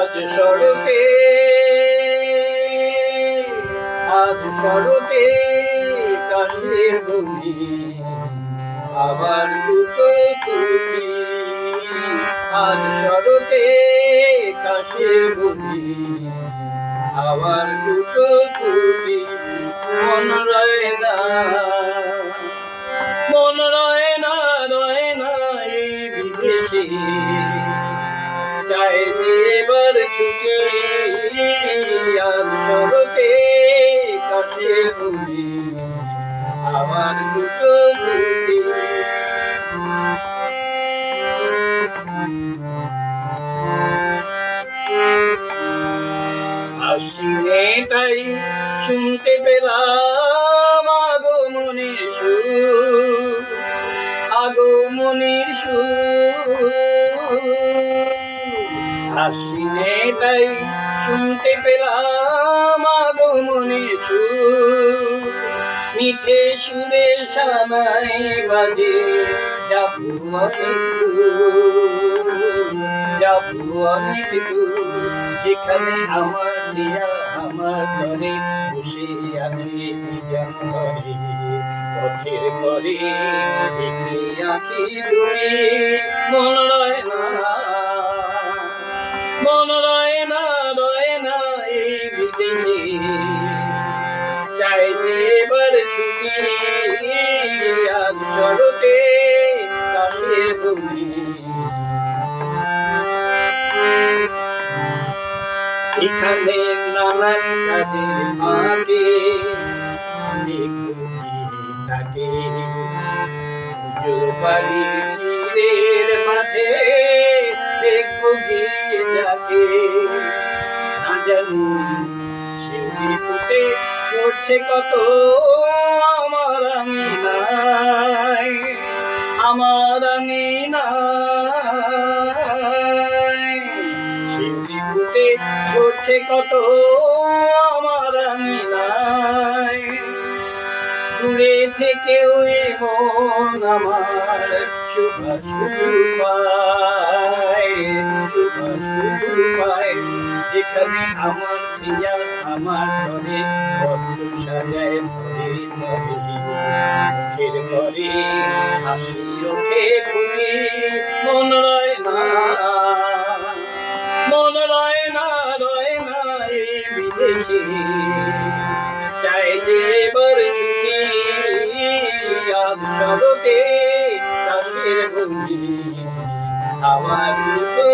আজ সড়কে কাশের বনি আবার দুটো কুটি। আজ সড়কে কাশের বনি আবার দুটো কুটি। মন রয় না, মন রয় না, রয় না এই বিদেশে। চাই যে এবার ছুটে আজ সড়কে কাশের বনি আবার দুটো কুটি। আশ্বিনেটাই শুনতে পেলাম আগমনের সুর, আগমনের সুর। আশ্বিনেটাই শুনতে পেলাম আগমনের সুর। মিঠে সুরে সানাই বাজে যাবো অনেক দূর, যাবো অনেক দূর। যেখানে আমার দিয়া আমার ঘরে বসে আছে নিজাম ঘরে। পথের পরে দেখে আঁখি দূরে। মন রয় না, মন রয় না, রয় না এই বিদেশে। চাই যে এবার ছুটি আজ সড়কে কাশের বনি। এখানে নানান কাজের ফাঁকে থাকে পুজোর বাড়ির তীরের মাঝে দেখবো গিয়ে যাকে। না জানি শিউলি ফুটে ছড়ছে কত আমার আঙিনায়, আমার আঙিনায়। শিউলি ফুটে ছড়ছে কত আমার আঙিনায়। দূরে থেকেও মন আমার সুবাস পায়, সুবাস পায়। যেখানে আমার দিয়া আমার ঘরে পদ্ম সাজায় ভরে ভরে। মুখের ঘরে হাসি ওঠে ফুটে। মন রয় না, মন রয় না, রয় না এই বিদেশে। চাই যে এবার ছুটি আজ সড়কে কাশের বনি আবার দুটো